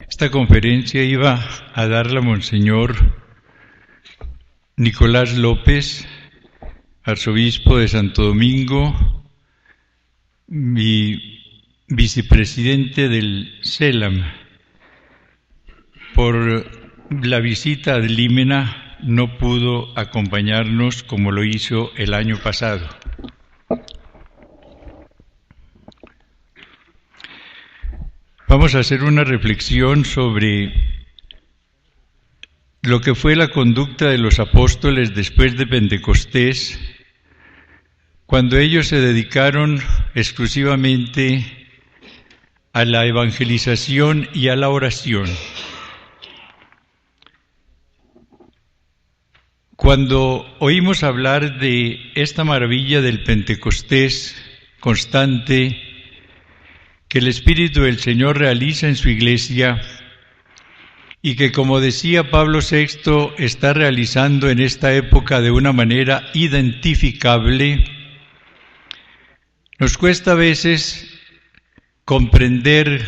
Esta conferencia iba a darla Monseñor Nicolás López, arzobispo de Santo Domingo, mi vicepresidente del CELAM. Por la visita a Límena no pudo acompañarnos como lo hizo el año pasado. Vamos a hacer una reflexión sobre lo que fue la conducta de los apóstoles después de Pentecostés, cuando ellos se dedicaron exclusivamente a la evangelización y a la oración. Cuando oímos hablar de esta maravilla del Pentecostés constante que el Espíritu del Señor realiza en su Iglesia y que, como decía Pablo VI, está realizando en esta época de una manera identificable, nos cuesta a veces comprender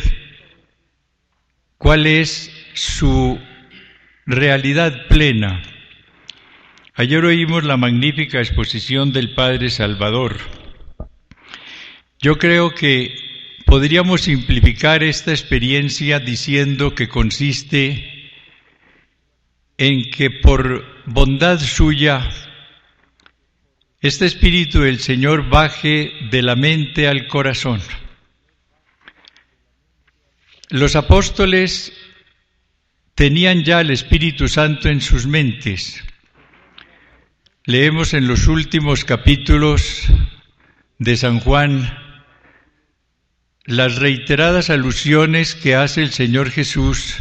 cuál es su realidad plena. Ayer oímos la magnífica exposición del Padre Salvador. Yo creo que podríamos simplificar esta experiencia diciendo que consiste en que por bondad suya este Espíritu del Señor baje de la mente al corazón. Los apóstoles tenían ya el Espíritu Santo en sus mentes. Leemos en los últimos capítulos de San Juan las reiteradas alusiones que hace el Señor Jesús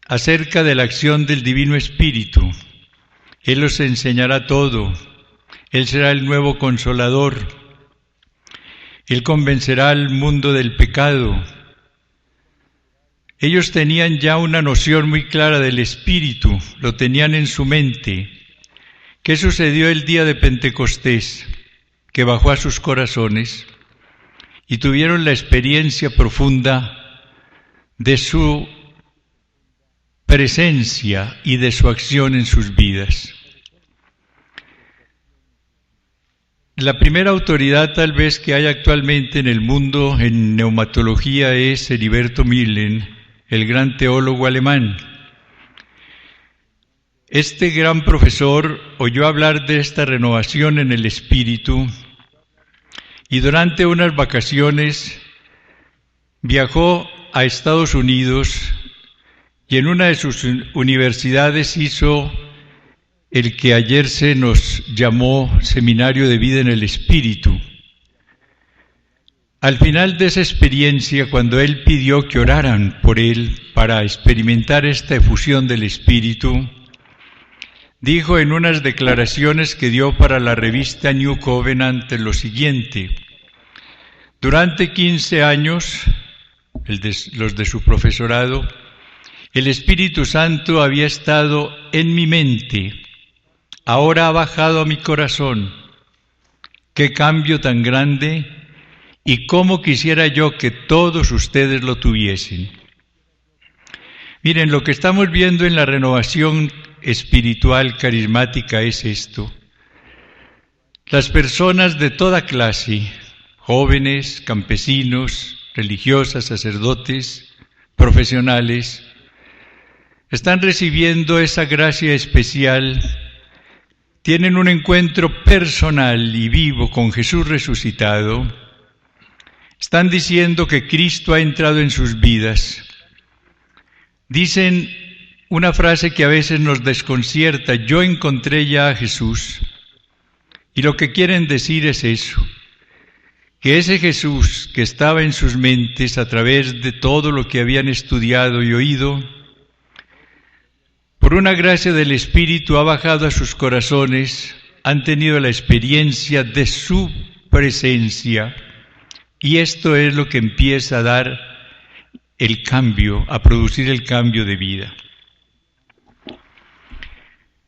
acerca de la acción del Divino Espíritu. Él os enseñará todo, Él será el nuevo Consolador, Él convencerá al mundo del pecado. Ellos tenían ya una noción muy clara del Espíritu, lo tenían en su mente. ¿Qué sucedió el día de Pentecostés? Que bajó a sus corazones y tuvieron la experiencia profunda de su presencia y de su acción en sus vidas. La primera autoridad tal vez que hay actualmente en el mundo en neumatología es Heriberto Millen, el gran teólogo alemán. Este gran profesor oyó hablar de esta renovación en el espíritu y durante unas vacaciones viajó a Estados Unidos y en una de sus universidades hizo el que ayer se nos llamó Seminario de Vida en el Espíritu. Al final de esa experiencia, cuando él pidió que oraran por él para experimentar esta efusión del Espíritu, dijo en unas declaraciones que dio para la revista New Covenant lo siguiente: durante 15 años, los de su profesorado, el Espíritu Santo había estado en mi mente, ahora ha bajado a mi corazón. ¡Qué cambio tan grande! Y cómo quisiera yo que todos ustedes lo tuviesen. Miren, lo que estamos viendo en la renovación espiritual carismática es esto. Las personas de toda clase, jóvenes, campesinos, religiosas, sacerdotes, profesionales, están recibiendo esa gracia especial, tienen un encuentro personal y vivo con Jesús resucitado. Están diciendo que Cristo ha entrado en sus vidas. Dicen una frase que a veces nos desconcierta: yo encontré ya a Jesús. Y lo que quieren decir es eso, que ese Jesús que estaba en sus mentes a través de todo lo que habían estudiado y oído, por una gracia del Espíritu ha bajado a sus corazones, han tenido la experiencia de su presencia. Y esto es lo que empieza a dar el cambio, a producir el cambio de vida.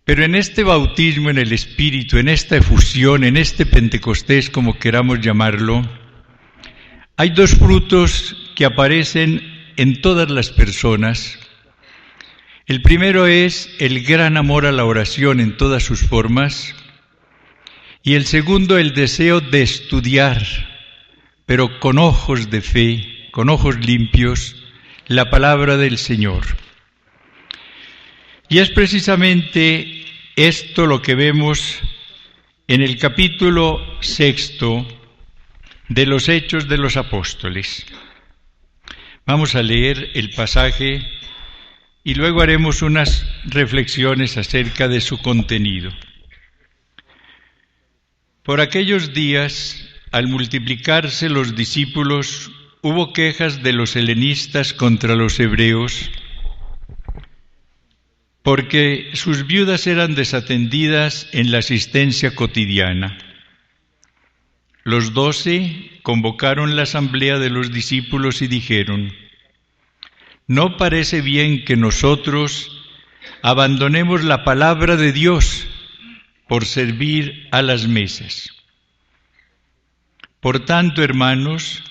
Pero en este bautismo en el Espíritu, en esta efusión, en este Pentecostés, como queramos llamarlo, hay dos frutos que aparecen en todas las personas. El primero es el gran amor a la oración en todas sus formas, y el segundo el deseo de estudiar, pero con ojos de fe, con ojos limpios, la palabra del Señor. Y es precisamente esto lo que vemos en el capítulo 6 de los Hechos de los Apóstoles. Vamos a leer el pasaje y luego haremos unas reflexiones acerca de su contenido. Por aquellos días, al multiplicarse los discípulos, hubo quejas de los helenistas contra los hebreos, porque sus viudas eran desatendidas en la asistencia cotidiana. Los 12 convocaron la asamblea de los discípulos y dijeron: «¿No parece bien que nosotros abandonemos la palabra de Dios por servir a las mesas? Por tanto, hermanos,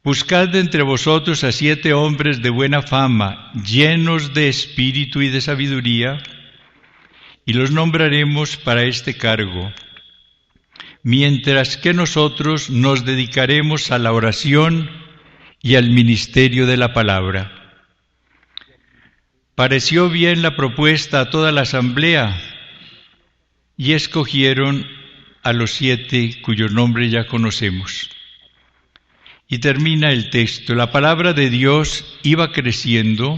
buscad de entre vosotros a 7 hombres de buena fama, llenos de espíritu y de sabiduría, y los nombraremos para este cargo, mientras que nosotros nos dedicaremos a la oración y al ministerio de la palabra». Pareció bien la propuesta a toda la asamblea, y escogieron a los 7 cuyos nombres ya conocemos. Y termina el texto: la palabra de Dios iba creciendo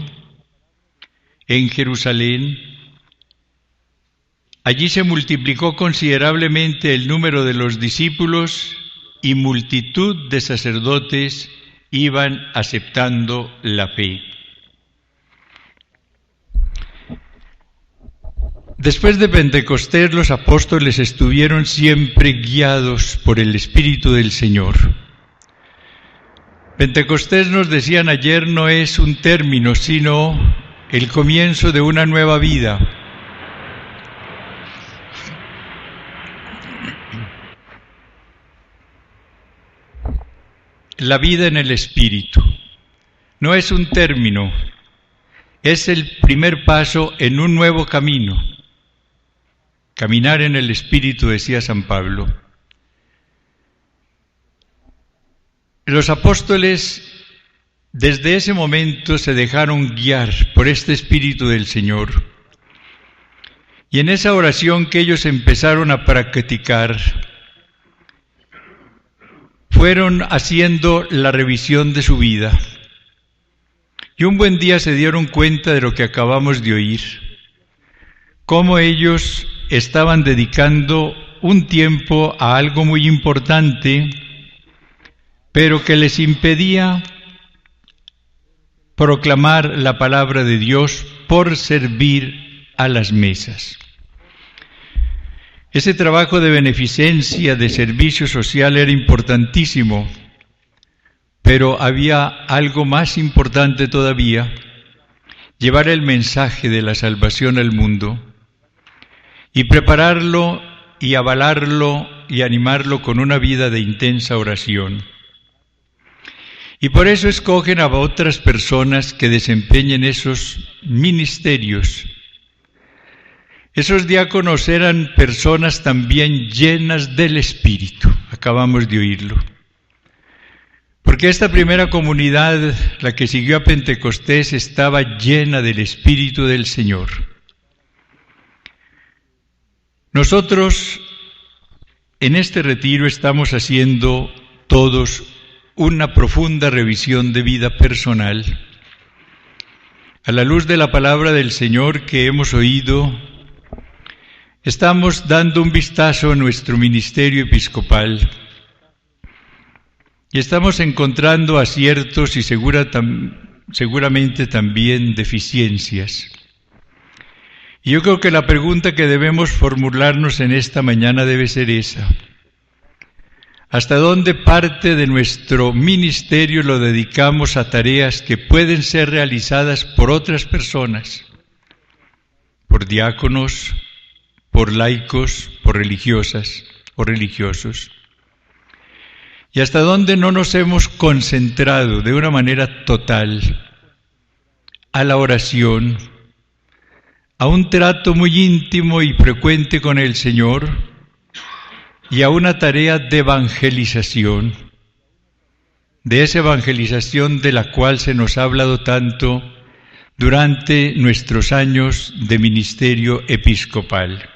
en Jerusalén. Allí se multiplicó considerablemente el número de los discípulos y multitud de sacerdotes iban aceptando la fe. Después de Pentecostés, los apóstoles estuvieron siempre guiados por el Espíritu del Señor. Pentecostés, nos decían ayer, no es un término, sino el comienzo de una nueva vida. La vida en el Espíritu. No es un término, es el primer paso en un nuevo camino. Caminar en el Espíritu, decía San Pablo. Los apóstoles desde ese momento se dejaron guiar por este Espíritu del Señor, y en esa oración que ellos empezaron a practicar, fueron haciendo la revisión de su vida, y un buen día se dieron cuenta de lo que acabamos de oír, cómo ellos estaban dedicando un tiempo a algo muy importante, pero que les impedía proclamar la palabra de Dios por servir a las mesas. Ese trabajo de beneficencia, de servicio social era importantísimo, pero había algo más importante todavía: llevar el mensaje de la salvación al mundo y prepararlo y avalarlo y animarlo con una vida de intensa oración. Y por eso escogen a otras personas que desempeñen esos ministerios. Esos diáconos eran personas también llenas del Espíritu, acabamos de oírlo. Porque esta primera comunidad, la que siguió a Pentecostés, estaba llena del Espíritu del Señor. Nosotros en este retiro estamos haciendo todos una profunda revisión de vida personal. A la luz de la palabra del Señor que hemos oído, estamos dando un vistazo a nuestro ministerio episcopal y estamos encontrando aciertos y seguramente también deficiencias. Y yo creo que la pregunta que debemos formularnos en esta mañana debe ser esa: ¿hasta dónde parte de nuestro ministerio lo dedicamos a tareas que pueden ser realizadas por otras personas, por diáconos, por laicos, por religiosas o religiosos? y hasta dónde no nos hemos concentrado de una manera total a la oración, a un trato muy íntimo y frecuente con el Señor y a una tarea de evangelización, de esa evangelización de la cual se nos ha hablado tanto durante nuestros años de ministerio episcopal.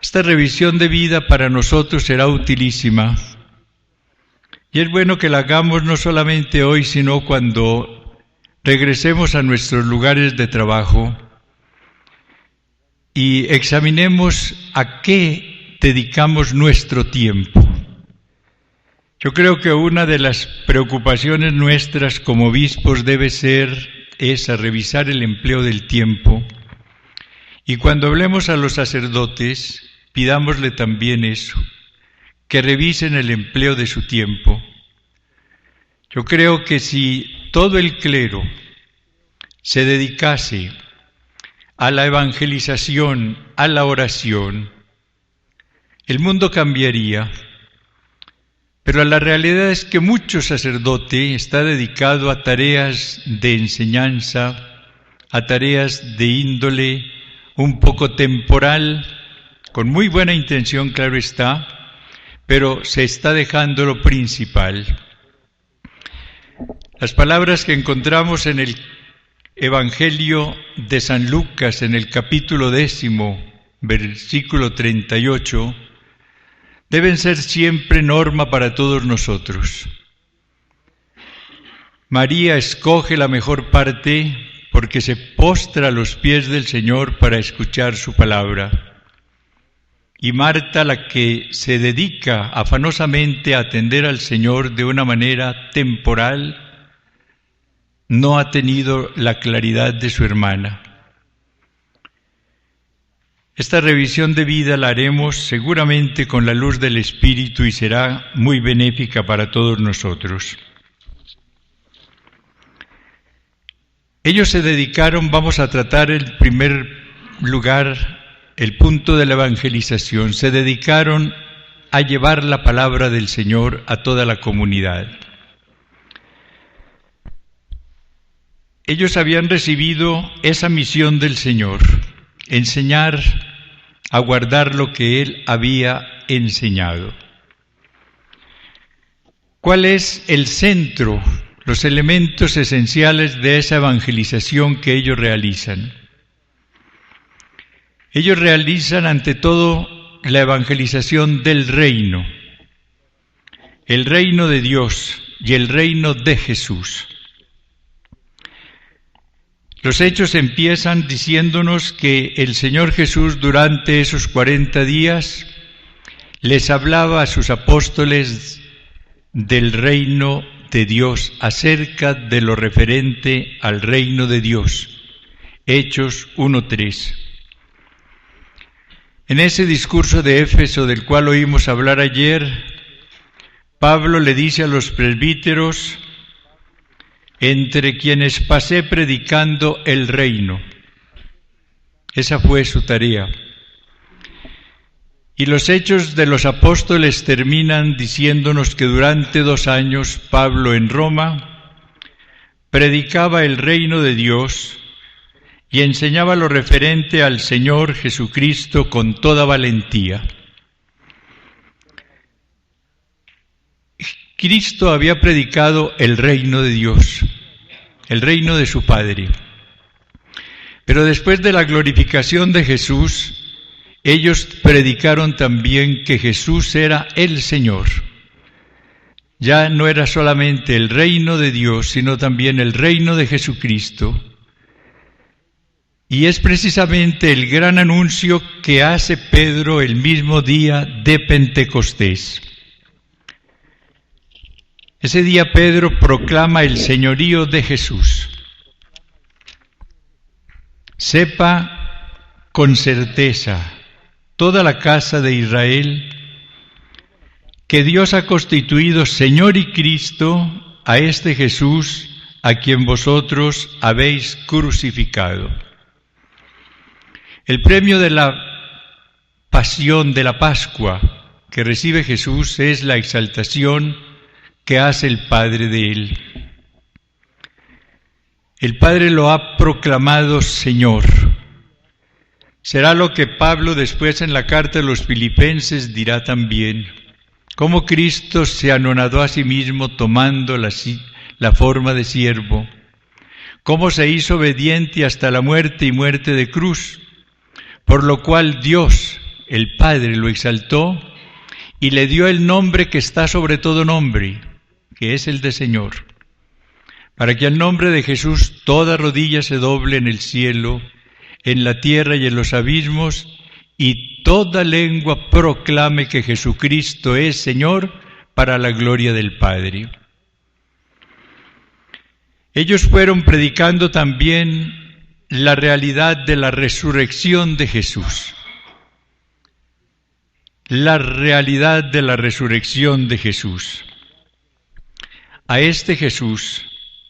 Esta revisión de vida para nosotros será utilísima y es bueno que la hagamos no solamente hoy, sino cuando regresemos a nuestros lugares de trabajo y examinemos a qué dedicamos nuestro tiempo. Yo creo que una de las preocupaciones nuestras como obispos debe ser esa, revisar el empleo del tiempo. Y cuando hablemos a los sacerdotes, pidámosle también eso, que revisen el empleo de su tiempo. Yo creo que si todo el clero se dedicase a la evangelización, a la oración, el mundo cambiaría. Pero la realidad es que mucho sacerdote está dedicado a tareas de enseñanza, a tareas de índole un poco temporal, con muy buena intención, claro está, pero se está dejando lo principal. Las palabras que encontramos en el Evangelio de San Lucas, en el capítulo 10, versículo 38, deben ser siempre norma para todos nosotros. María escoge la mejor parte porque se postra a los pies del Señor para escuchar su palabra. Y Marta, la que se dedica afanosamente a atender al Señor de una manera temporal, no ha tenido la claridad de su hermana. Esta revisión de vida la haremos seguramente con la luz del Espíritu y será muy benéfica para todos nosotros. Ellos se dedicaron, vamos a tratar en primer lugar el punto de la evangelización, se dedicaron a llevar la palabra del Señor a toda la comunidad. Ellos habían recibido esa misión del Señor, enseñar a guardar lo que Él había enseñado. ¿Cuál es el centro, los elementos esenciales de esa evangelización que ellos realizan? Ellos realizan ante todo la evangelización del reino, el reino de Dios y el reino de Jesús. Los hechos empiezan diciéndonos que el Señor Jesús durante esos 40 días les hablaba a sus apóstoles del reino de Dios, acerca de lo referente al reino de Dios. Hechos 1:3. En ese discurso de Éfeso del cual oímos hablar ayer, Pablo le dice a los presbíteros, entre quienes pasé predicando el reino. Esa fue su tarea. Y los hechos de los apóstoles terminan diciéndonos que durante 2 años Pablo en Roma predicaba el reino de Dios y enseñaba lo referente al Señor Jesucristo con toda valentía. Cristo había predicado el reino de Dios, el reino de su Padre. Pero después de la glorificación de Jesús, ellos predicaron también que Jesús era el Señor. Ya no era solamente el reino de Dios, sino también el reino de Jesucristo. Y es precisamente el gran anuncio que hace Pedro el mismo día de Pentecostés. Ese día Pedro proclama el señorío de Jesús. Sepa con certeza toda la casa de Israel que Dios ha constituido Señor y Cristo a este Jesús a quien vosotros habéis crucificado. El premio de la pasión de la Pascua que recibe Jesús es la exaltación que hace el Padre de él. El Padre lo ha proclamado Señor. Será lo que Pablo después en la carta de los Filipenses dirá también, cómo Cristo se anonadó a sí mismo tomando la forma de siervo, cómo se hizo obediente hasta la muerte y muerte de cruz, por lo cual Dios, el Padre, lo exaltó y le dio el nombre que está sobre todo nombre, que es el de Señor, para que al nombre de Jesús toda rodilla se doble en el cielo, en la tierra y en los abismos, y toda lengua proclame que Jesucristo es Señor, para la gloria del Padre. Ellos fueron predicando también la realidad de la resurrección de Jesús. La realidad de la resurrección de Jesús. A este Jesús,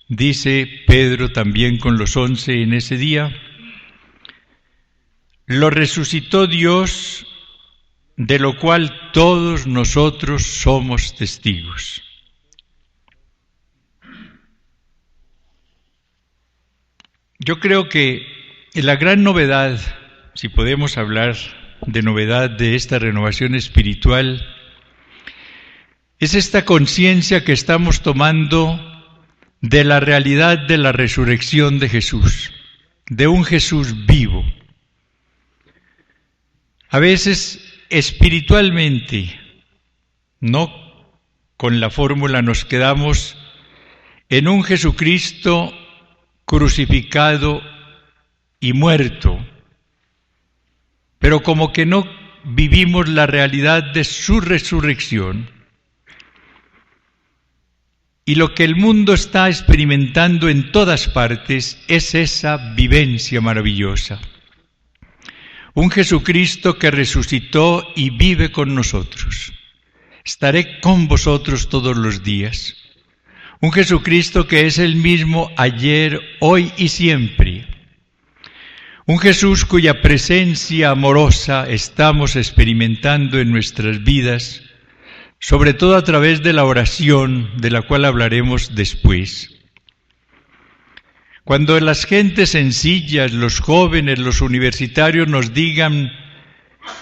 dice Pedro también con los 11 en ese día, lo resucitó Dios, de lo cual todos nosotros somos testigos. Yo creo que la gran novedad, si podemos hablar de novedad de esta renovación espiritual, es esta conciencia que estamos tomando de la realidad de la resurrección de Jesús, de un Jesús vivo. A veces espiritualmente, no con la fórmula, nos quedamos en un Jesucristo crucificado y muerto, pero como que no vivimos la realidad de su resurrección. Y lo que el mundo está experimentando en todas partes es esa vivencia maravillosa. Un Jesucristo que resucitó y vive con nosotros. Estaré con vosotros todos los días. Un Jesucristo que es el mismo ayer, hoy y siempre. Un Jesús cuya presencia amorosa estamos experimentando en nuestras vidas, sobre todo a través de la oración, de la cual hablaremos después. Cuando las gentes sencillas, los jóvenes, los universitarios nos digan,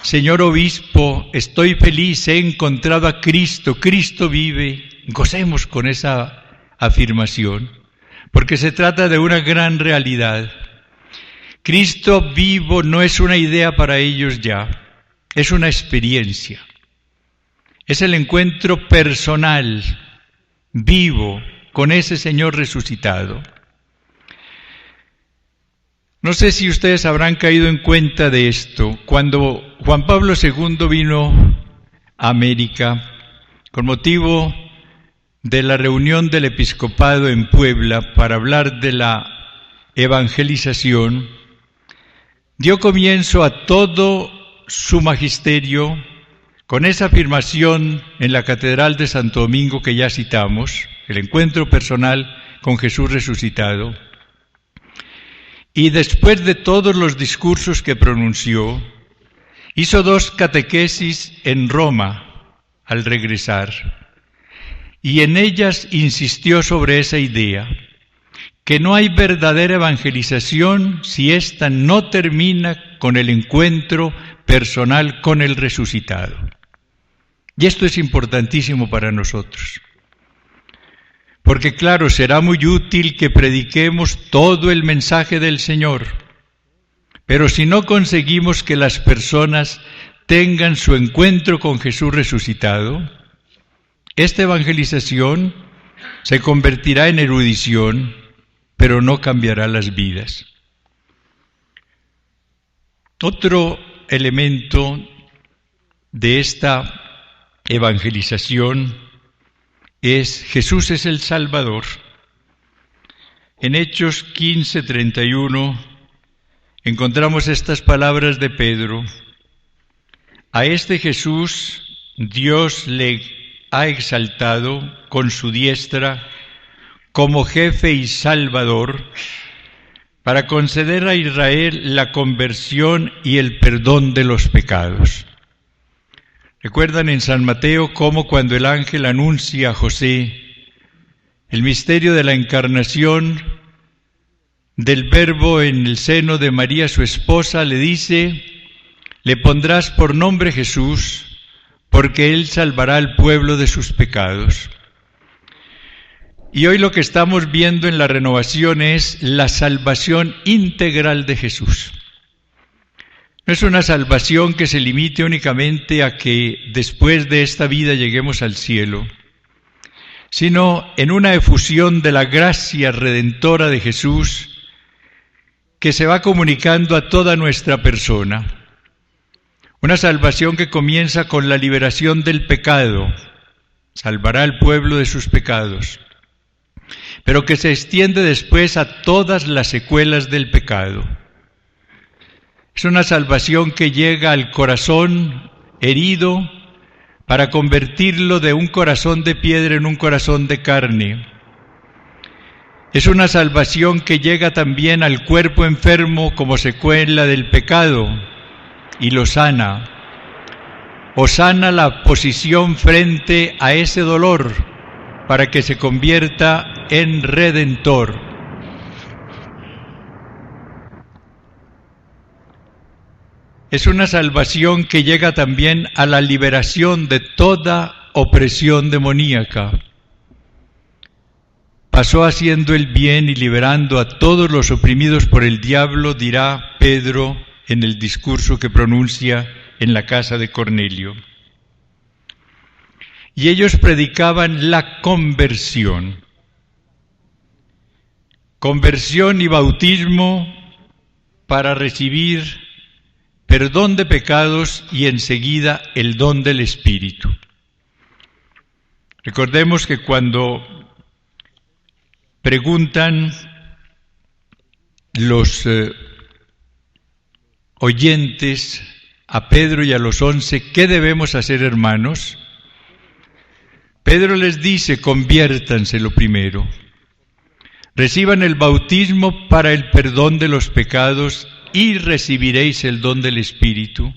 Señor Obispo, estoy feliz, he encontrado a Cristo, Cristo vive, gocemos con esa afirmación, porque se trata de una gran realidad. Cristo vivo no es una idea para ellos ya, es una experiencia. Es el encuentro personal, vivo, con ese Señor resucitado. No sé si ustedes habrán caído en cuenta de esto. Cuando Juan Pablo II vino a América, con motivo de la reunión del episcopado en Puebla para hablar de la evangelización, dio comienzo a todo su magisterio con esa afirmación en la Catedral de Santo Domingo que ya citamos, el encuentro personal con Jesús resucitado. Y después de todos los discursos que pronunció, hizo 2 catequesis en Roma al regresar, y en ellas insistió sobre esa idea, que no hay verdadera evangelización si ésta no termina con el encuentro personal con el resucitado. Y esto es importantísimo para nosotros. Porque claro, será muy útil que prediquemos todo el mensaje del Señor, pero si no conseguimos que las personas tengan su encuentro con Jesús resucitado, esta evangelización se convertirá en erudición, pero no cambiará las vidas. Otro elemento de esta evangelización es Jesús es el Salvador. En Hechos 15:31 encontramos estas palabras de Pedro: a este Jesús Dios le ha exaltado con su diestra como jefe y Salvador, para conceder a Israel la conversión y el perdón de los pecados. Recuerdan en San Mateo cómo cuando el ángel anuncia a José el misterio de la encarnación del Verbo en el seno de María, su esposa, le dice: le pondrás por nombre Jesús, porque Él salvará al pueblo de sus pecados. Y hoy lo que estamos viendo en la renovación es la salvación integral de Jesús. No es una salvación que se limite únicamente a que después de esta vida lleguemos al cielo, sino en una efusión de la gracia redentora de Jesús que se va comunicando a toda nuestra persona. Una salvación que comienza con la liberación del pecado, salvará al pueblo de sus pecados, pero que se extiende después a todas las secuelas del pecado. Es una salvación que llega al corazón herido para convertirlo de un corazón de piedra en un corazón de carne. Es una salvación que llega también al cuerpo enfermo como secuela del pecado y lo sana, o sana la posición frente a ese dolor para que se convierta en redentor. Es una salvación que llega también a la liberación de toda opresión demoníaca. Pasó haciendo el bien y liberando a todos los oprimidos por el diablo, dirá Pedro en el discurso que pronuncia en la casa de Cornelio. Y ellos predicaban la conversión. Conversión y bautismo para recibir perdón de pecados y enseguida el don del Espíritu. Recordemos que cuando preguntan los oyentes a Pedro y a los 11, ¿qué debemos hacer, hermanos? Pedro les dice: conviértanse lo primero. Reciban el bautismo para el perdón de los pecados y recibiréis el don del Espíritu,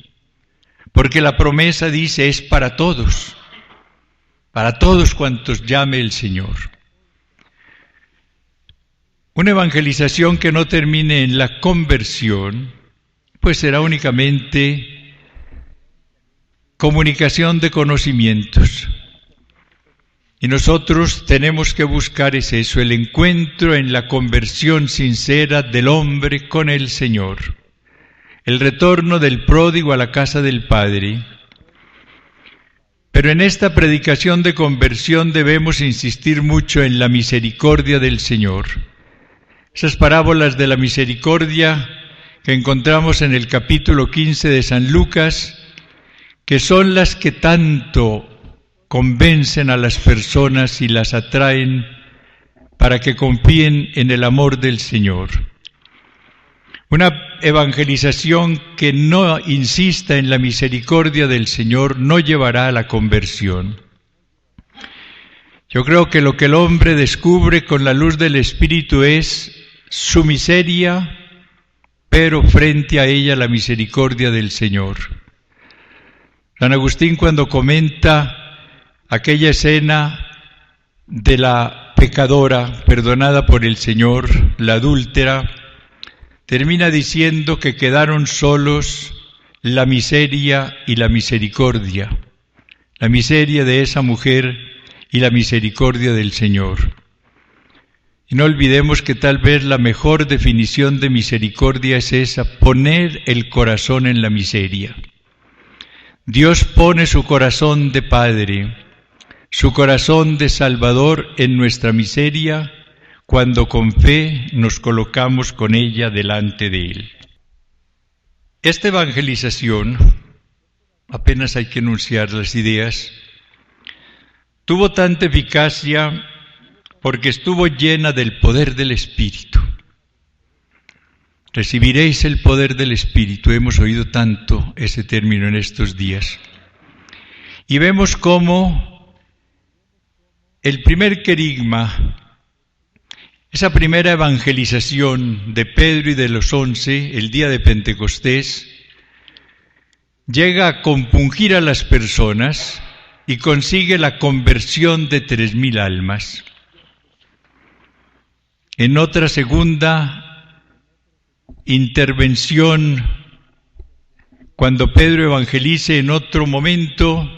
porque la promesa dice es para todos cuantos llame el Señor. Una evangelización que no termine en la conversión, pues será únicamente comunicación de conocimientos. Y nosotros tenemos que buscar eso, el encuentro en la conversión sincera del hombre con el Señor, el retorno del pródigo a la casa del Padre. Pero en esta predicación de conversión debemos insistir mucho en la misericordia del Señor. Esas parábolas de la misericordia que encontramos en el capítulo 15 de San Lucas, que son las que tanto convencen a las personas y las atraen para que confíen en el amor del Señor. Una evangelización que no insista en la misericordia del Señor no llevará a la conversión. Yo creo que lo que el hombre descubre con la luz del Espíritu es su miseria, pero frente a ella la misericordia del Señor. San Agustín, cuando comenta aquella escena de la pecadora perdonada por el Señor, la adúltera, termina diciendo que quedaron solos la miseria y la misericordia, la miseria de esa mujer y la misericordia del Señor. Y no olvidemos que tal vez la mejor definición de misericordia es esa: poner el corazón en la miseria. Dios pone su corazón de Padre, su corazón de Salvador en nuestra miseria, cuando con fe nos colocamos con ella delante de Él. Esta evangelización, apenas hay que enunciar las ideas, tuvo tanta eficacia porque estuvo llena del poder del Espíritu. Recibiréis el poder del Espíritu. Hemos oído tanto ese término en estos días. Y vemos cómo el primer querigma, esa primera evangelización de Pedro y de los 11, el día de Pentecostés, llega a compungir a las personas y consigue la conversión de 3.000 almas. En otra segunda intervención, cuando Pedro evangelice en otro momento,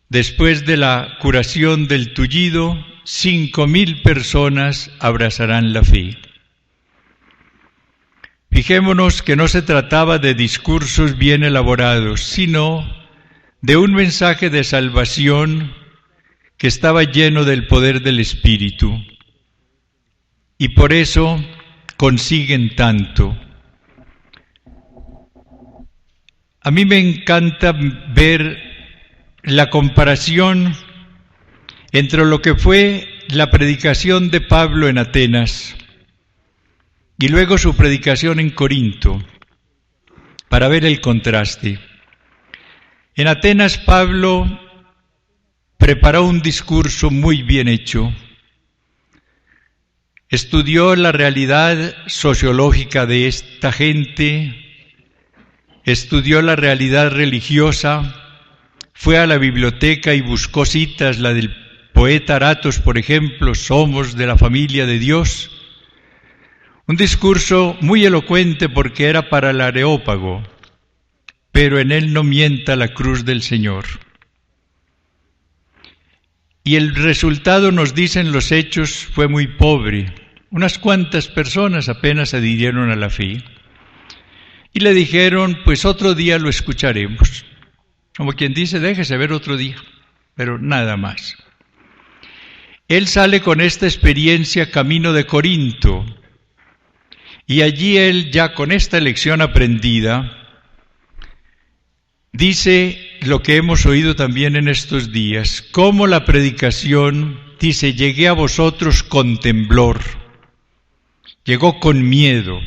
después de la curación del tullido, 5.000 personas abrazarán la fe. Fijémonos que no se trataba de discursos bien elaborados, sino de un mensaje de salvación que estaba lleno del poder del Espíritu. Y por eso consiguen tanto. A mí me encanta ver la comparación entre lo que fue la predicación de Pablo en Atenas y luego su predicación en Corinto, para ver el contraste. En Atenas Pablo preparó un discurso muy bien hecho, estudió la realidad sociológica de esta gente, estudió la realidad religiosa, fue a la biblioteca y buscó citas, la del poeta Aratos, por ejemplo, somos de la familia de Dios. Un discurso muy elocuente porque era para el Areópago, pero en él no mienta la cruz del Señor. Y el resultado, nos dicen los hechos, fue muy pobre. Unas cuantas personas apenas adhirieron a la fe. Y le dijeron, pues otro día lo escucharemos. Como quien dice, déjese ver otro día, pero nada más. Él sale con esta experiencia camino de Corinto, y allí él, ya con esta lección aprendida, dice lo que hemos oído también en estos días, cómo la predicación, dice, llegué a vosotros con temblor, llegó con miedo,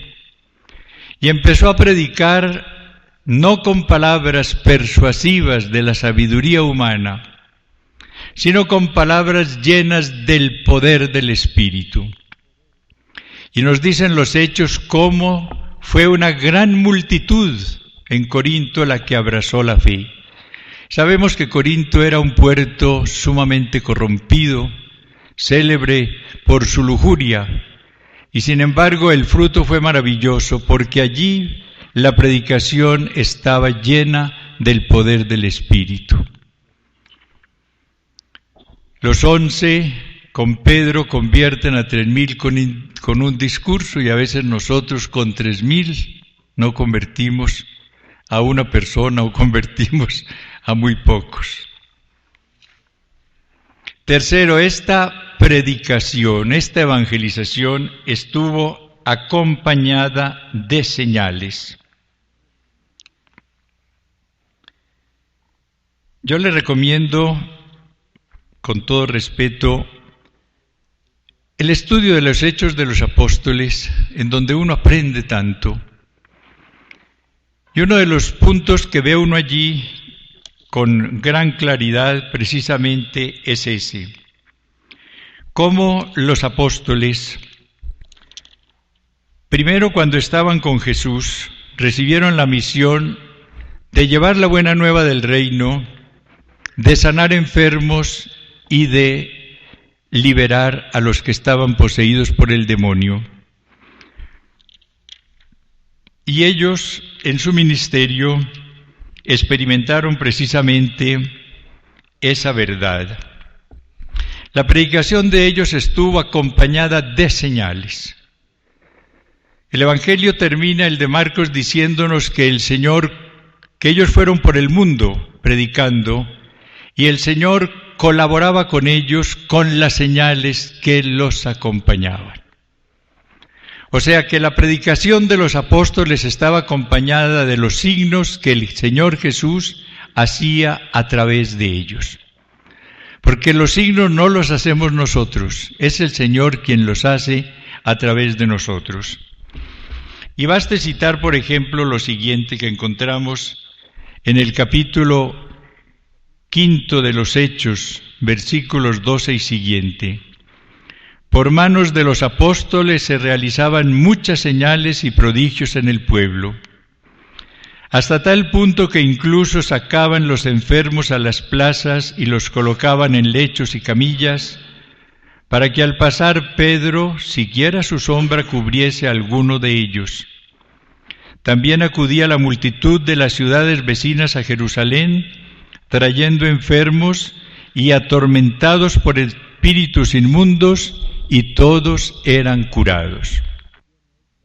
y empezó a predicar no con palabras persuasivas de la sabiduría humana, sino con palabras llenas del poder del Espíritu. Y nos dicen los hechos cómo fue una gran multitud en Corinto la que abrazó la fe. Sabemos que Corinto era un puerto sumamente corrompido, célebre por su lujuria, y sin embargo el fruto fue maravilloso, porque allí la predicación estaba llena del poder del Espíritu. Los 11 con Pedro convierten a 3.000 con un discurso, y a veces nosotros con 3.000 no convertimos a una persona o convertimos a muy pocos. Tercero, esta predicación, esta evangelización estuvo acompañada de señales. Yo le recomiendo, con todo respeto, el estudio de los Hechos de los Apóstoles, en donde uno aprende tanto. Y uno de los puntos que ve uno allí con gran claridad precisamente es ese. Cómo los apóstoles, primero cuando estaban con Jesús, recibieron la misión de llevar la buena nueva del reino, de sanar enfermos y de liberar a los que estaban poseídos por el demonio. Y ellos, en su ministerio, experimentaron precisamente esa verdad. La predicación de ellos estuvo acompañada de señales. El Evangelio termina, el de Marcos, diciéndonos que ellos fueron por el mundo predicando, y el Señor colaboraba con ellos con las señales que los acompañaban. O sea que la predicación de los apóstoles estaba acompañada de los signos que el Señor Jesús hacía a través de ellos. Porque los signos no los hacemos nosotros, es el Señor quien los hace a través de nosotros. Y baste citar, por ejemplo, lo siguiente que encontramos en el capítulo 5 de los Hechos, versículos 12 y siguiente. Por manos de los apóstoles se realizaban muchas señales y prodigios en el pueblo. hasta tal punto que incluso sacaban los enfermos a las plazas y los colocaban en lechos y camillas, para que al pasar Pedro, siquiera su sombra cubriese a alguno de ellos. También acudía la multitud de las ciudades vecinas a Jerusalén, trayendo enfermos y atormentados por espíritus inmundos, y todos eran curados.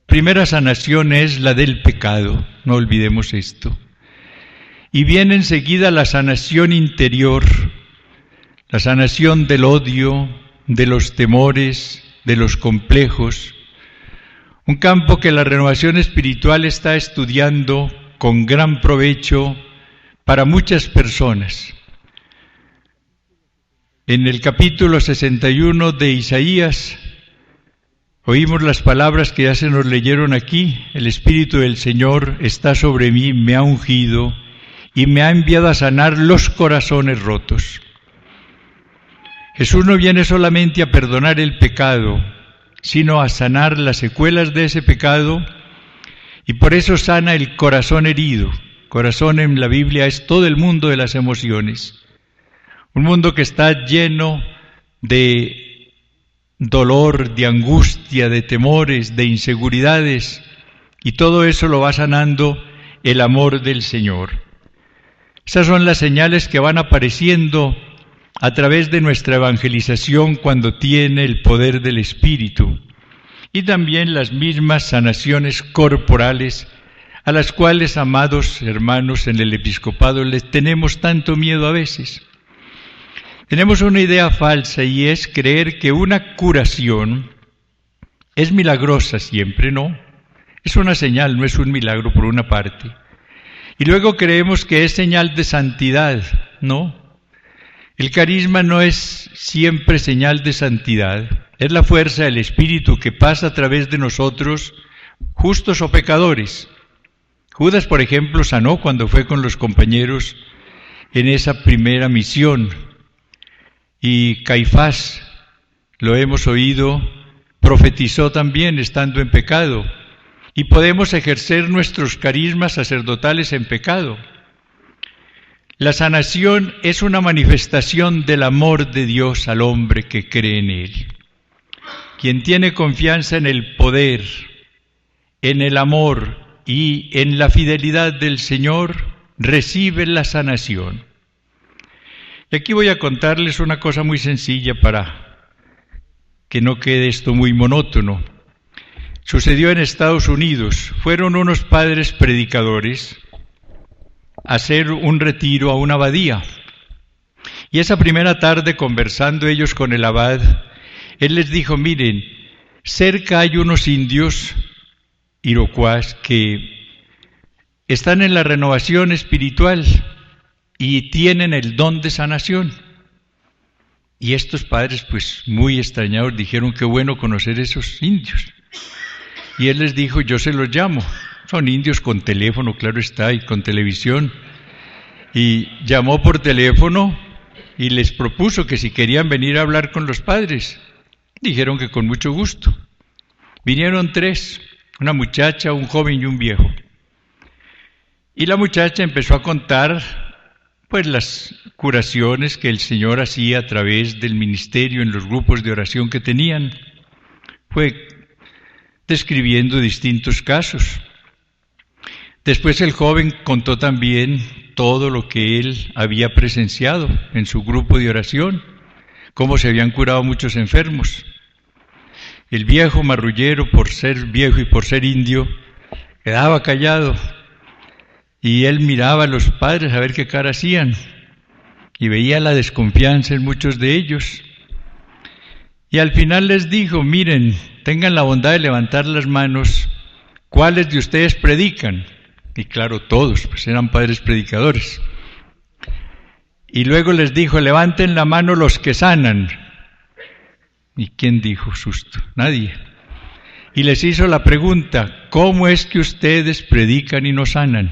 Primera sanación es la del pecado, no olvidemos esto. Y viene enseguida la sanación interior, la sanación del odio, de los temores, de los complejos. Un campo que la renovación espiritual está estudiando con gran provecho para muchas personas. En el capítulo 61 de Isaías, oímos las palabras que ya se nos leyeron aquí: el Espíritu del Señor está sobre mí, me ha ungido y me ha enviado a sanar los corazones rotos. Jesús no viene solamente a perdonar el pecado, sino a sanar las secuelas de ese pecado, y por eso sana el corazón herido. Corazón en la Biblia es todo el mundo de las emociones, un mundo que está lleno de dolor, de angustia, de temores, de inseguridades, y todo eso lo va sanando el amor del Señor. Esas son las señales que van apareciendo a través de nuestra evangelización cuando tiene el poder del Espíritu, y también las mismas sanaciones corporales a las cuales, amados hermanos, en el episcopado les tenemos tanto miedo a veces. Tenemos una idea falsa, y es creer que una curación es milagrosa siempre. No, es una señal, no es un milagro por una parte. Y luego creemos que es señal de santidad. No, el carisma no es siempre señal de santidad, es la fuerza del Espíritu que pasa a través de nosotros, justos o pecadores. Judas, por ejemplo, sanó cuando fue con los compañeros en esa primera misión. Y Caifás, lo hemos oído, profetizó también estando en pecado. Y podemos ejercer nuestros carismas sacerdotales en pecado. La sanación es una manifestación del amor de Dios al hombre que cree en Él. Quien tiene confianza en el poder, en el amor y en la fidelidad del Señor, recibe la sanación. Y aquí voy a contarles una cosa muy sencilla para que no quede esto muy monótono. Sucedió en Estados Unidos. Fueron unos padres predicadores a hacer un retiro a una abadía. Y esa primera tarde, conversando ellos con el abad, él les dijo: miren, cerca hay unos indios iroquois que están en la renovación espiritual y tienen el don de sanación. Y estos padres, pues muy extrañados, dijeron: qué bueno conocer esos indios. Y él les dijo: yo se los llamo. Son indios con teléfono, claro está, y con televisión. Y llamó por teléfono y les propuso que si querían venir a hablar con los padres. Dijeron que con mucho gusto. Vinieron tres: una muchacha, un joven y un viejo. Y la muchacha empezó a contar pues las curaciones que el Señor hacía a través del ministerio en los grupos de oración que tenían. Fue describiendo distintos casos. Después el joven contó también todo lo que él había presenciado en su grupo de oración, cómo se habían curado muchos enfermos. El viejo marrullero, por ser viejo y por ser indio, quedaba callado, y él miraba a los padres a ver qué cara hacían, y veía la desconfianza en muchos de ellos. Y al final les dijo: miren, tengan la bondad de levantar las manos, ¿cuáles de ustedes predican? Y claro, todos, pues eran padres predicadores. Y luego les dijo: levanten la mano los que sanan. ¿Y quién dijo susto? Nadie. Y les hizo la pregunta: ¿cómo es que ustedes predican y no sanan?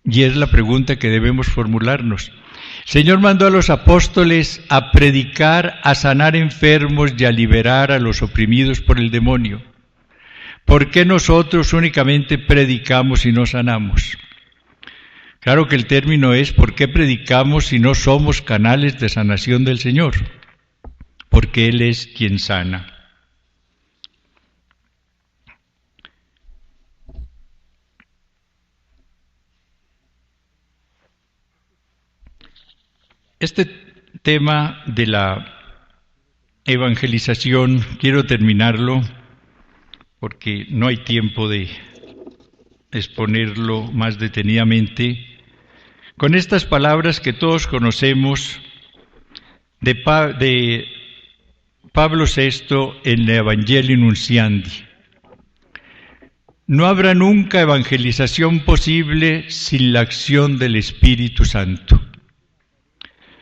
Y es la pregunta que debemos formularnos. El Señor mandó a los apóstoles a predicar, a sanar enfermos y a liberar a los oprimidos por el demonio. ¿Por qué nosotros únicamente predicamos y no sanamos? Claro que el término es ¿por qué predicamos si no somos canales de sanación del Señor? Porque Él es quien sana. Este tema de la evangelización quiero terminarlo porque no hay tiempo de exponerlo más detenidamente con estas palabras que todos conocemos de Pablo VI en el Evangelio Nunciandi. No habrá nunca evangelización posible sin la acción del Espíritu Santo.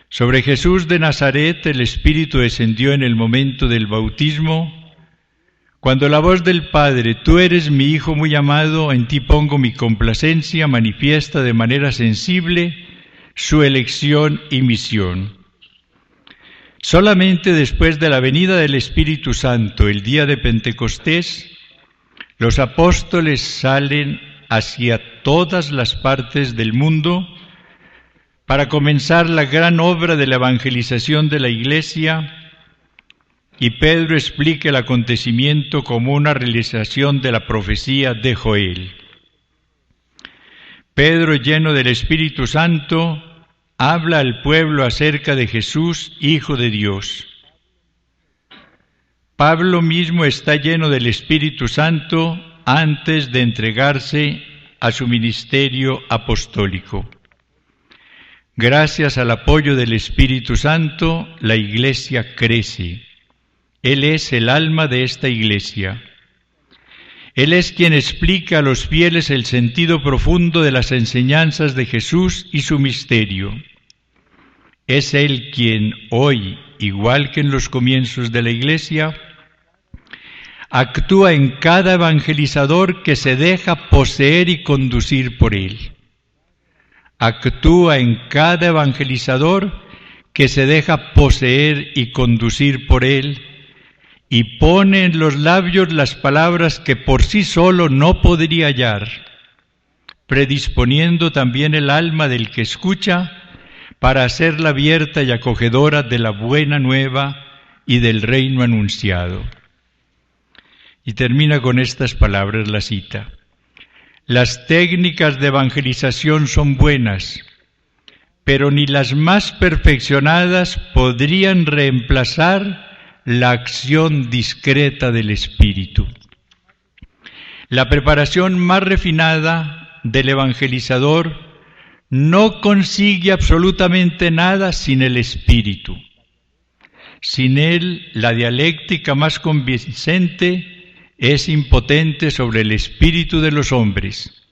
Sobre Jesús de Nazaret el Espíritu descendió en el momento del bautismo, cuando la voz del Padre, tú eres mi Hijo muy amado, en ti pongo mi complacencia, manifiesta de manera sensible su elección y misión. Solamente después de la venida del Espíritu Santo, el día de Pentecostés, los apóstoles salen hacia todas las partes del mundo para comenzar la gran obra de la evangelización de la Iglesia, y Pedro explica el acontecimiento como una realización de la profecía de Joel. Pedro, lleno del Espíritu Santo, habla al pueblo acerca de Jesús, Hijo de Dios. Pablo mismo está lleno del Espíritu Santo antes de entregarse a su ministerio apostólico. Gracias al apoyo del Espíritu Santo, la Iglesia crece. Él es el alma de esta Iglesia. Él es quien explica a los fieles el sentido profundo de las enseñanzas de Jesús y su misterio. Es Él quien hoy, igual que en los comienzos de la Iglesia, actúa en cada evangelizador que se deja poseer y conducir por Él. Actúa en cada evangelizador que se deja poseer y conducir por Él y pone en los labios las palabras que por sí solo no podría hallar, predisponiendo también el alma del que escucha para hacerla abierta y acogedora de la buena nueva y del reino anunciado. Y termina con estas palabras la cita. Las técnicas de evangelización son buenas, pero ni las más perfeccionadas podrían reemplazar la acción discreta del Espíritu. La preparación más refinada del evangelizador no consigue absolutamente nada sin el Espíritu. Sin él, la dialéctica más convincente es impotente sobre el espíritu de los hombres.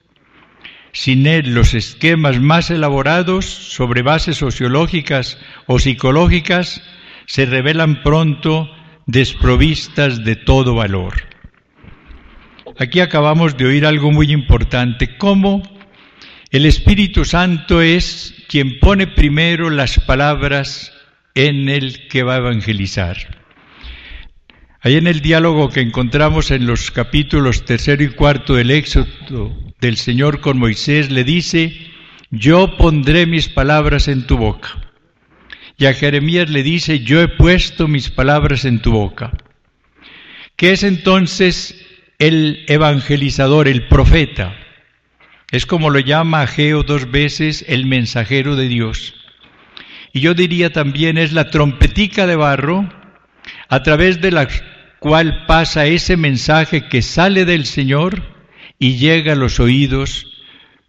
Sin él, los esquemas más elaborados sobre bases sociológicas o psicológicas se revelan pronto desprovistas de todo valor. Aquí acabamos de oír algo muy importante, cómo el Espíritu Santo es quien pone primero las palabras en el que va a evangelizar. Ahí en el diálogo que encontramos en los capítulos 3 y 4 del Éxodo del Señor con Moisés, le dice, yo pondré mis palabras en tu boca. Y a Jeremías le dice, yo he puesto mis palabras en tu boca. ¿Qué es entonces el evangelizador, el profeta? Es como lo llama Ageo 2 veces, el mensajero de Dios. Y yo diría también es la trompetica de barro a través de la cual pasa ese mensaje que sale del Señor y llega a los oídos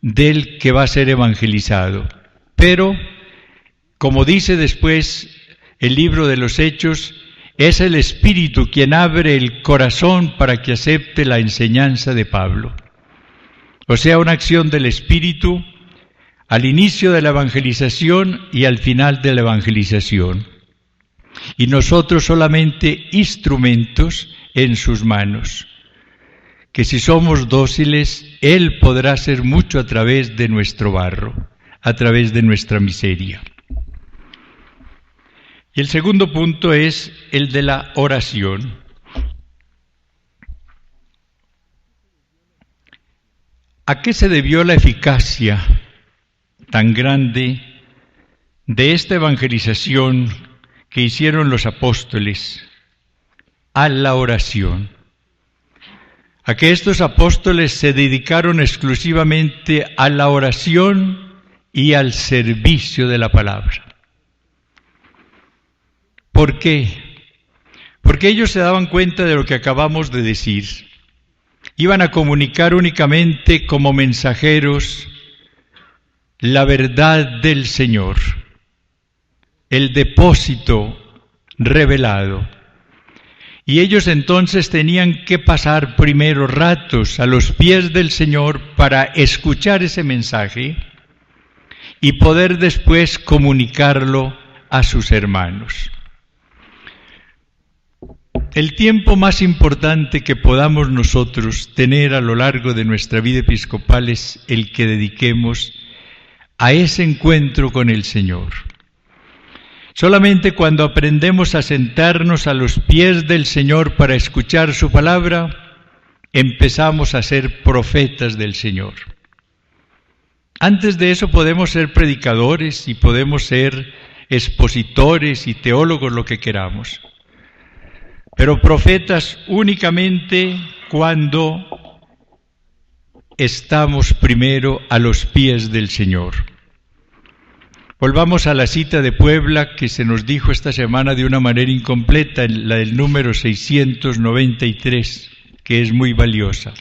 del que va a ser evangelizado. Pero, como dice después el libro de los Hechos, es el Espíritu quien abre el corazón para que acepte la enseñanza de Pablo. O sea, una acción del Espíritu al inicio de la evangelización y al final de la evangelización. Y nosotros solamente instrumentos en sus manos, que si somos dóciles, Él podrá hacer mucho a través de nuestro barro, a través de nuestra miseria. Y el segundo punto es el de la oración. ¿A qué se debió la eficacia tan grande de esta evangelización que hicieron los apóstoles? A la oración. A que estos apóstoles se dedicaron exclusivamente a la oración y al servicio de la palabra. ¿Por qué? Porque ellos se daban cuenta de lo que acabamos de decir. Iban a comunicar únicamente como mensajeros la verdad del Señor, el depósito revelado. Y ellos entonces tenían que pasar primero ratos a los pies del Señor para escuchar ese mensaje y poder después comunicarlo a sus hermanos. El tiempo más importante que podamos nosotros tener a lo largo de nuestra vida episcopal es el que dediquemos a ese encuentro con el Señor. Solamente cuando aprendemos a sentarnos a los pies del Señor para escuchar su palabra, empezamos a ser profetas del Señor. Antes de eso podemos ser predicadores y podemos ser expositores y teólogos, lo que queramos. Pero profetas únicamente cuando estamos primero a los pies del Señor. Volvamos a la cita de Puebla que se nos dijo esta semana de una manera incompleta, la del número 693, que es muy valiosa.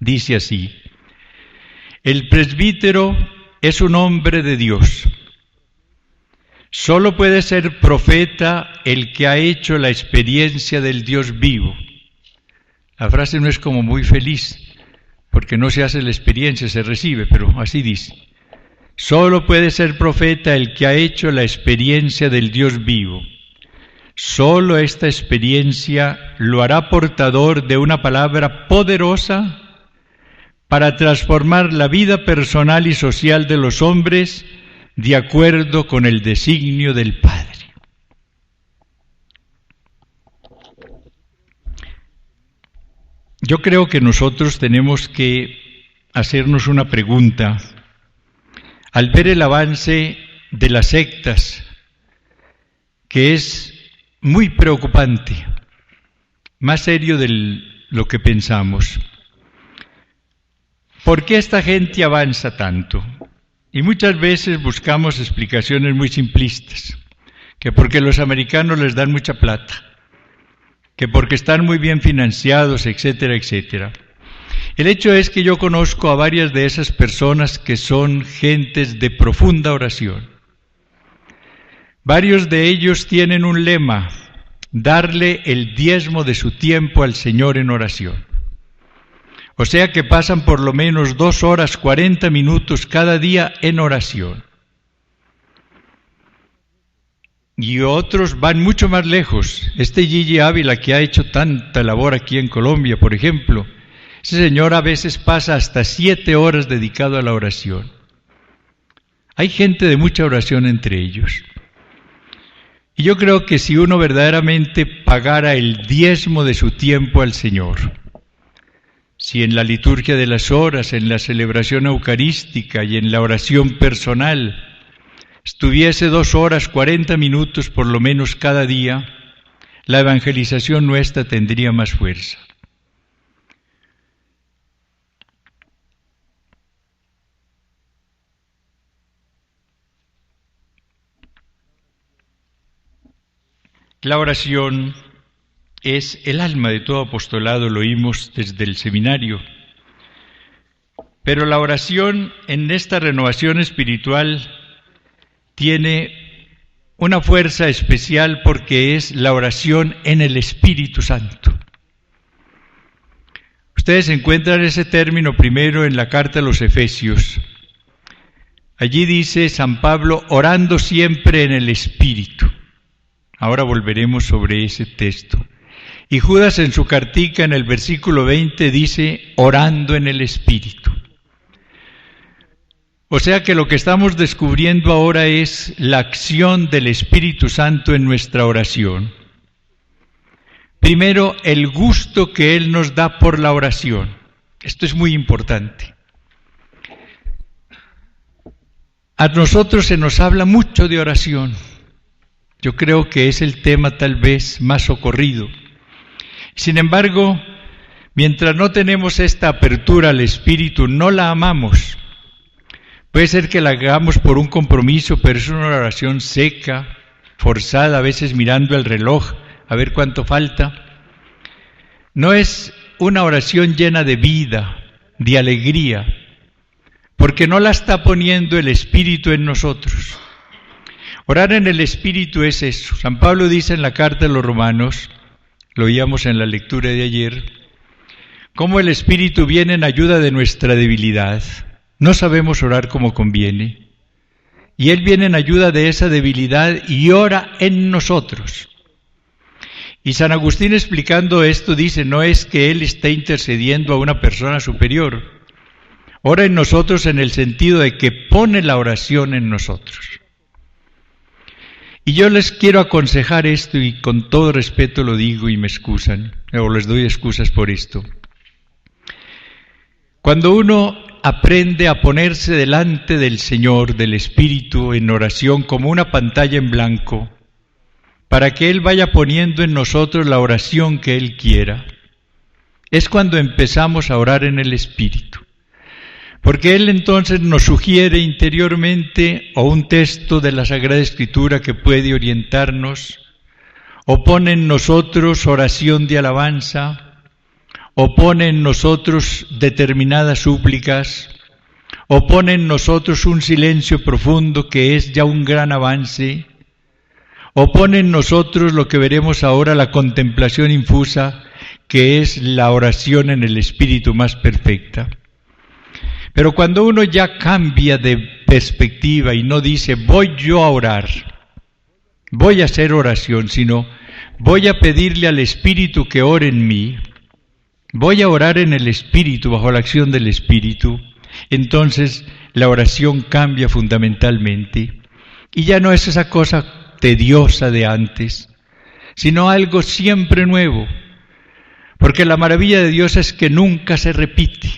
Dice así: el presbítero es un hombre de Dios. Solo puede ser profeta el que ha hecho la experiencia del Dios vivo. La frase no es como muy feliz, porque no se hace la experiencia, se recibe, pero así dice. Solo puede ser profeta el que ha hecho la experiencia del Dios vivo. Solo esta experiencia lo hará portador de una palabra poderosa para transformar la vida personal y social de los hombres de acuerdo con el designio del Padre. Yo creo que nosotros tenemos que hacernos una pregunta al ver el avance de las sectas, que es muy preocupante, más serio de lo que pensamos. ¿Por qué esta gente avanza tanto? Y muchas veces buscamos explicaciones muy simplistas, que porque los americanos les dan mucha plata, que porque están muy bien financiados, etcétera, etcétera. El hecho es que yo conozco a varias de esas personas que son gentes de profunda oración. Varios de ellos tienen un lema: darle el diezmo de su tiempo al Señor en oración. O sea que pasan por lo menos 2 horas 40 minutos cada día en oración. Y otros van mucho más lejos. Este Gigi Ávila, que ha hecho tanta labor aquí en Colombia, por ejemplo, ese señor a veces pasa hasta 7 horas dedicado a la oración. Hay gente de mucha oración entre ellos. Y yo creo que si uno verdaderamente pagara el diezmo de su tiempo al Señor, si en la liturgia de las horas, en la celebración eucarística y en la oración personal estuviese 2 horas 40 minutos por lo menos cada día, la evangelización nuestra tendría más fuerza. La oración es el alma de todo apostolado, lo oímos desde el seminario. Pero la oración en esta renovación espiritual tiene una fuerza especial porque es la oración en el Espíritu Santo. Ustedes encuentran ese término primero en la carta a los Efesios. Allí dice San Pablo, orando siempre en el Espíritu. Ahora volveremos sobre ese texto. Y Judas en su cartica en el versículo 20 dice, orando en el Espíritu. O sea que lo que estamos descubriendo ahora es la acción del Espíritu Santo en nuestra oración. Primero, el gusto que Él nos da por la oración. Esto es muy importante. A nosotros se nos habla mucho de oración. Yo creo que es el tema tal vez más socorrido. Sin embargo, mientras no tenemos esta apertura al Espíritu, no la amamos. Puede ser que la hagamos por un compromiso, pero es una oración seca, forzada, a veces mirando el reloj, a ver cuánto falta. No es una oración llena de vida, de alegría, porque no la está poniendo el Espíritu en nosotros. Orar en el Espíritu es eso. San Pablo dice en la carta de los Romanos, lo oíamos en la lectura de ayer, cómo el Espíritu viene en ayuda de nuestra debilidad. No sabemos orar como conviene. Y Él viene en ayuda de esa debilidad y ora en nosotros. Y San Agustín, explicando esto, dice, no es que Él esté intercediendo a una persona superior. Ora en nosotros en el sentido de que pone la oración en nosotros. Y yo les quiero aconsejar esto, y con todo respeto lo digo y me excusan, o les doy excusas por esto. Cuando uno aprende a ponerse delante del Señor, del Espíritu, en oración como una pantalla en blanco, para que Él vaya poniendo en nosotros la oración que Él quiera, es cuando empezamos a orar en el Espíritu. Porque Él entonces nos sugiere interiormente o un texto de la Sagrada Escritura que puede orientarnos, o pone en nosotros oración de alabanza, o pone en nosotros determinadas súplicas, o pone en nosotros un silencio profundo que es ya un gran avance, o pone en nosotros lo que veremos ahora, la contemplación infusa, que es la oración en el Espíritu más perfecta. Pero cuando uno ya cambia de perspectiva y no dice, voy yo a orar, voy a hacer oración, sino voy a pedirle al Espíritu que ore en mí, voy a orar en el Espíritu, bajo la acción del Espíritu, entonces la oración cambia fundamentalmente. Y ya no es esa cosa tediosa de antes, sino algo siempre nuevo. Porque la maravilla de Dios es que nunca se repite.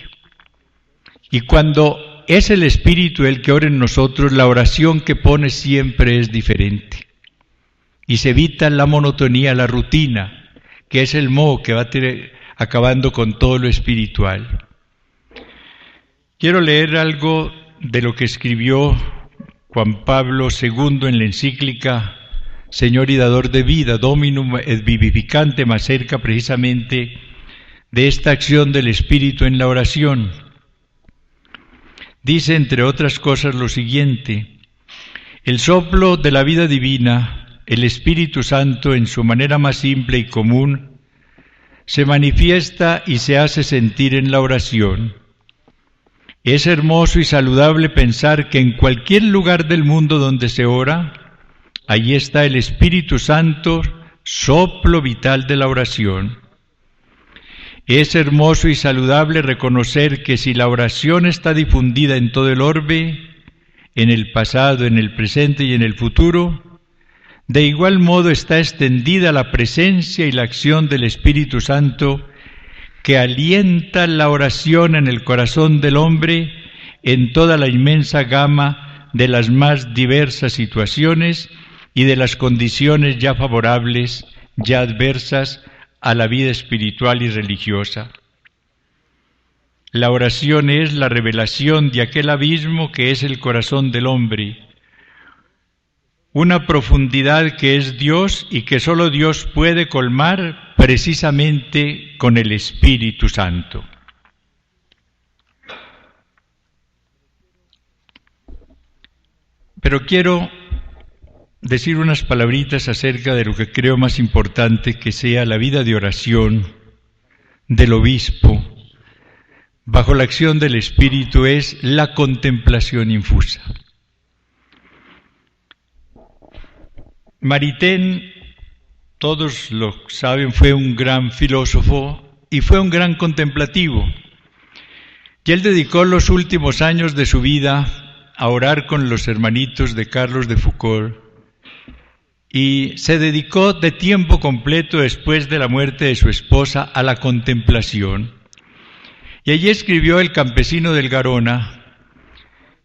Y cuando es el Espíritu el que ora en nosotros, la oración que pone siempre es diferente. Y se evita la monotonía, la rutina, que es el moho que va acabando con todo lo espiritual. Quiero leer algo de lo que escribió Juan Pablo II en la encíclica Señor y Dador de Vida, Dominum et Vivificante, más cerca precisamente de esta acción del Espíritu en la oración. Dice, entre otras cosas, lo siguiente: el soplo de la vida divina, el Espíritu Santo, en su manera más simple y común, se manifiesta y se hace sentir en la oración. Es hermoso y saludable pensar que en cualquier lugar del mundo donde se ora, allí está el Espíritu Santo, soplo vital de la oración. Es hermoso y saludable reconocer que si la oración está difundida en todo el orbe, en el pasado, en el presente y en el futuro, de igual modo está extendida la presencia y la acción del Espíritu Santo, que alienta la oración en el corazón del hombre en toda la inmensa gama de las más diversas situaciones y de las condiciones ya favorables, ya adversas a la vida espiritual y religiosa. La oración es la revelación de aquel abismo que es el corazón del hombre, una profundidad que es Dios y que solo Dios puede colmar precisamente con el Espíritu Santo. Pero quiero decir unas palabritas acerca de lo que creo más importante que sea la vida de oración del obispo bajo la acción del Espíritu, es la contemplación infusa. Maritain, todos lo saben, fue un gran filósofo y fue un gran contemplativo. Y él dedicó los últimos años de su vida a orar con los hermanitos de Carlos de Foucauld, y se dedicó de tiempo completo después de la muerte de su esposa a la contemplación. Y allí escribió El campesino del Garona,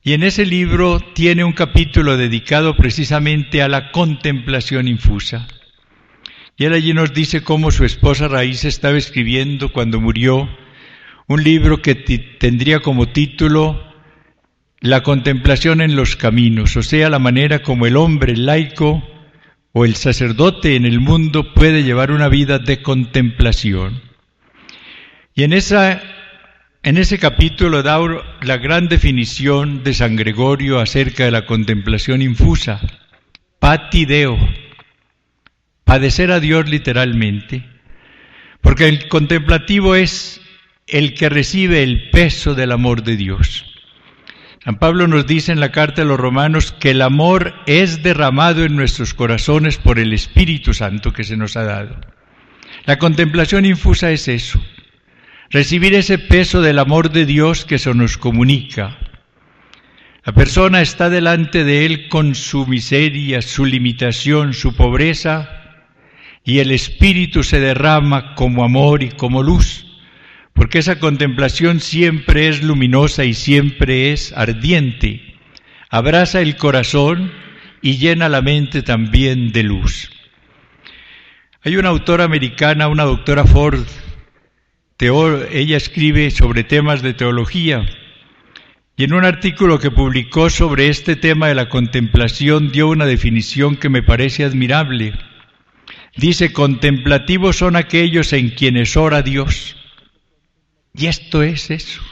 y en ese libro tiene un capítulo dedicado precisamente a la contemplación infusa. Y él allí nos dice cómo su esposa Raíz estaba escribiendo cuando murió un libro que tendría como título La contemplación en los caminos, o sea, la manera como el hombre laico o el sacerdote en el mundo puede llevar una vida de contemplación. Y en ese capítulo da la gran definición de San Gregorio acerca de la contemplación infusa, patideo, padecer a Dios literalmente, porque el contemplativo es el que recibe el peso del amor de Dios. San Pablo nos dice en la carta a los Romanos que el amor es derramado en nuestros corazones por el Espíritu Santo que se nos ha dado. La contemplación infusa es eso, recibir ese peso del amor de Dios que se nos comunica. La persona está delante de Él con su miseria, su limitación, su pobreza, y el Espíritu se derrama como amor y como luz, porque esa contemplación siempre es luminosa y siempre es ardiente, abraza el corazón y llena la mente también de luz. Hay una autora americana, una doctora Ford, ella escribe sobre temas de teología, y en un artículo que publicó sobre este tema de la contemplación dio una definición que me parece admirable. Dice: contemplativos son aquellos en quienes ora Dios. Y esto es eso,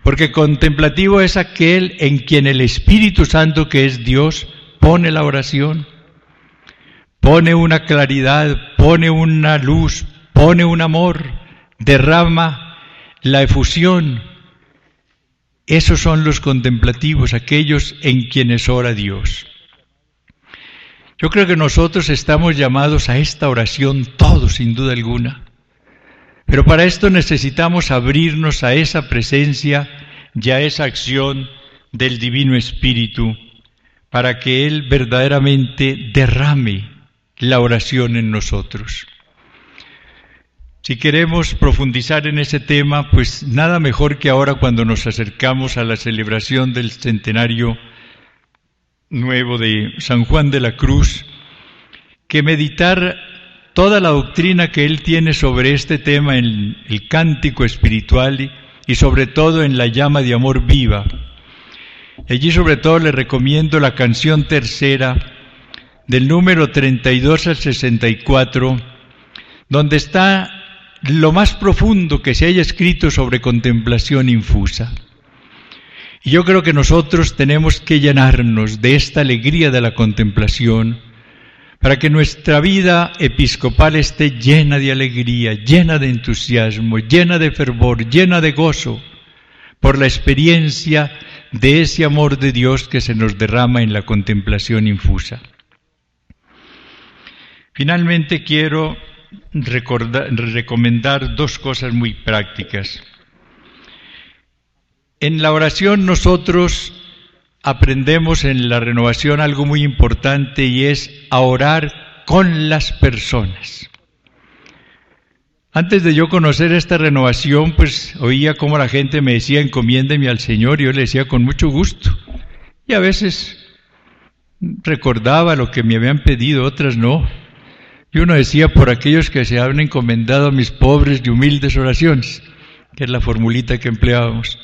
porque contemplativo es aquel en quien el Espíritu Santo, que es Dios, pone la oración, pone una claridad, pone una luz, pone un amor, derrama la efusión. Esos son los contemplativos, aquellos en quienes ora Dios. Yo creo que nosotros estamos llamados a esta oración todos, sin duda alguna. Pero para esto necesitamos abrirnos a esa presencia y a esa acción del Divino Espíritu para que Él verdaderamente derrame la oración en nosotros. Si queremos profundizar en ese tema, pues nada mejor que ahora cuando nos acercamos a la celebración del centenario nuevo de San Juan de la Cruz, que meditar toda la doctrina que él tiene sobre este tema en el cántico espiritual y sobre todo en la llama de amor viva. Allí sobre todo le recomiendo la canción tercera del número 32 al 64, donde está lo más profundo que se haya escrito sobre contemplación infusa. Y yo creo que nosotros tenemos que llenarnos de esta alegría de la contemplación para que nuestra vida episcopal esté llena de alegría, llena de entusiasmo, llena de fervor, llena de gozo por la experiencia de ese amor de Dios que se nos derrama en la contemplación infusa. Finalmente quiero recomendar dos cosas muy prácticas. En la oración nosotros aprendemos en la renovación algo muy importante, y es a orar con las personas. Antes de yo conocer esta renovación, pues oía cómo la gente me decía: encomiéndeme al Señor, y yo le decía con mucho gusto. Y a veces recordaba lo que me habían pedido, otras no. Y uno decía: por aquellos que se han encomendado a mis pobres y humildes oraciones, que es la formulita que empleábamos.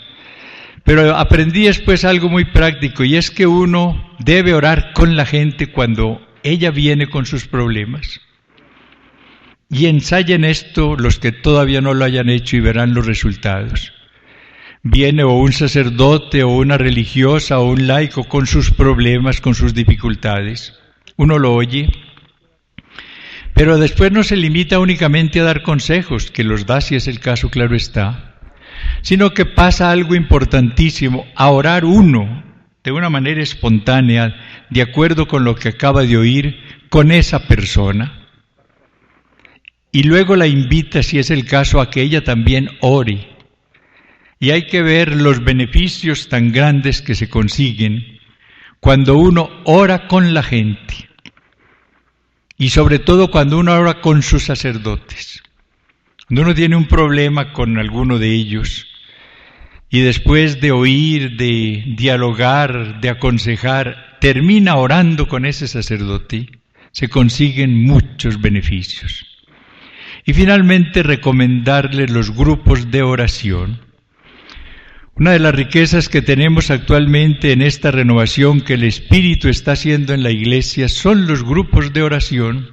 Pero aprendí después algo muy práctico, y es que uno debe orar con la gente cuando ella viene con sus problemas. Y ensayen esto los que todavía no lo hayan hecho y verán los resultados. Viene o un sacerdote o una religiosa o un laico con sus problemas, con sus dificultades. Uno lo oye, pero después no se limita únicamente a dar consejos, que los da si es el caso, claro está, sino que pasa algo importantísimo: a orar uno de una manera espontánea, de acuerdo con lo que acaba de oír, con esa persona. Y luego la invita, si es el caso, a que ella también ore. Y hay que ver los beneficios tan grandes que se consiguen cuando uno ora con la gente. Y sobre todo cuando uno ora con sus sacerdotes. Cuando uno tiene un problema con alguno de ellos, y después de oír, de dialogar, de aconsejar, termina orando con ese sacerdote, se consiguen muchos beneficios. Y finalmente recomendarle los grupos de oración. Una de las riquezas que tenemos actualmente en esta renovación que el Espíritu está haciendo en la Iglesia son los grupos de oración.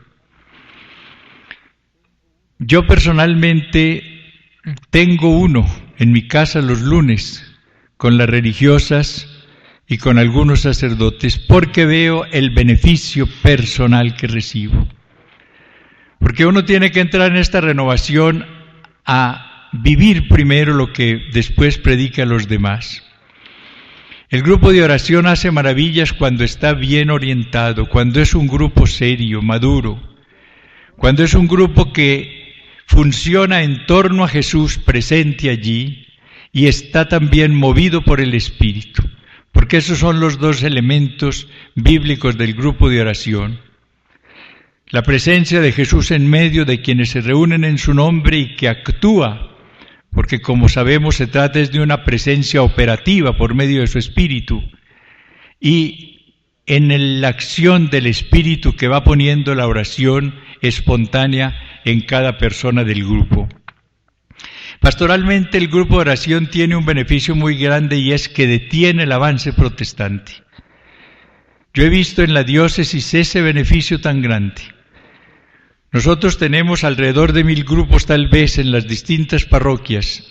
Yo personalmente tengo uno en mi casa los lunes, con las religiosas y con algunos sacerdotes, porque veo el beneficio personal que recibo. Porque uno tiene que entrar en esta renovación a vivir primero lo que después predica a los demás. El grupo de oración hace maravillas cuando está bien orientado, cuando es un grupo serio, maduro, cuando es un grupo que funciona en torno a Jesús presente allí y está también movido por el Espíritu, porque esos son los dos elementos bíblicos del grupo de oración. La presencia de Jesús en medio de quienes se reúnen en su nombre y que actúa, porque como sabemos se trata de una presencia operativa por medio de su Espíritu, y en la acción del Espíritu que va poniendo la oración espontánea en cada persona del grupo. Pastoralmente el grupo de oración tiene un beneficio muy grande y es que detiene el avance protestante. Yo he visto en la diócesis ese beneficio tan grande. Nosotros tenemos alrededor de 1000 grupos tal vez en las distintas parroquias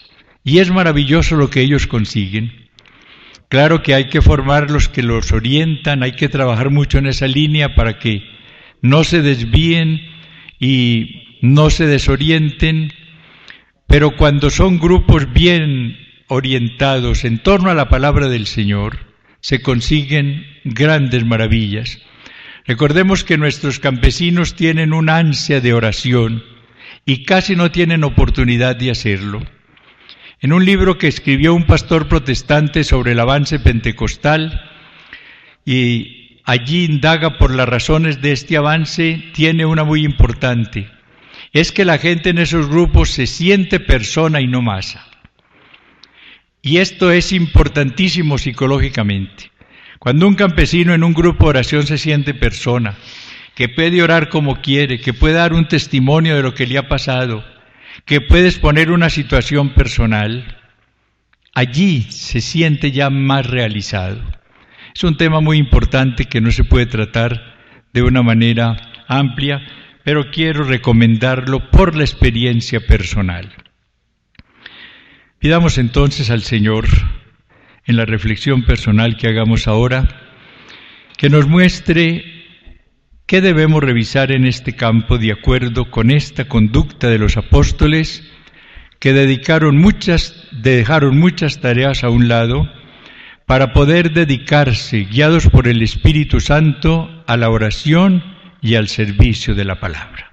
y es maravilloso lo que ellos consiguen. Claro que hay que formar los que los orientan, hay que trabajar mucho en esa línea para que no se desvíen y no se desorienten, pero cuando son grupos bien orientados en torno a la palabra del Señor, se consiguen grandes maravillas. Recordemos que nuestros campesinos tienen una ansia de oración y casi no tienen oportunidad de hacerlo. En un libro que escribió un pastor protestante sobre el avance pentecostal, y allí indaga por las razones de este avance, tiene una muy importante. Es que la gente en esos grupos se siente persona y no masa. Y esto es importantísimo psicológicamente. Cuando un campesino en un grupo de oración se siente persona, que puede orar como quiere, que puede dar un testimonio de lo que le ha pasado, que puede exponer una situación personal, allí se siente ya más realizado. Es un tema muy importante que no se puede tratar de una manera amplia, pero quiero recomendarlo por la experiencia personal. Pidamos entonces al Señor, en la reflexión personal que hagamos ahora, que nos muestre qué debemos revisar en este campo de acuerdo con esta conducta de los apóstoles que dejaron muchas tareas a un lado para poder dedicarse, guiados por el Espíritu Santo, a la oración y al servicio de la palabra.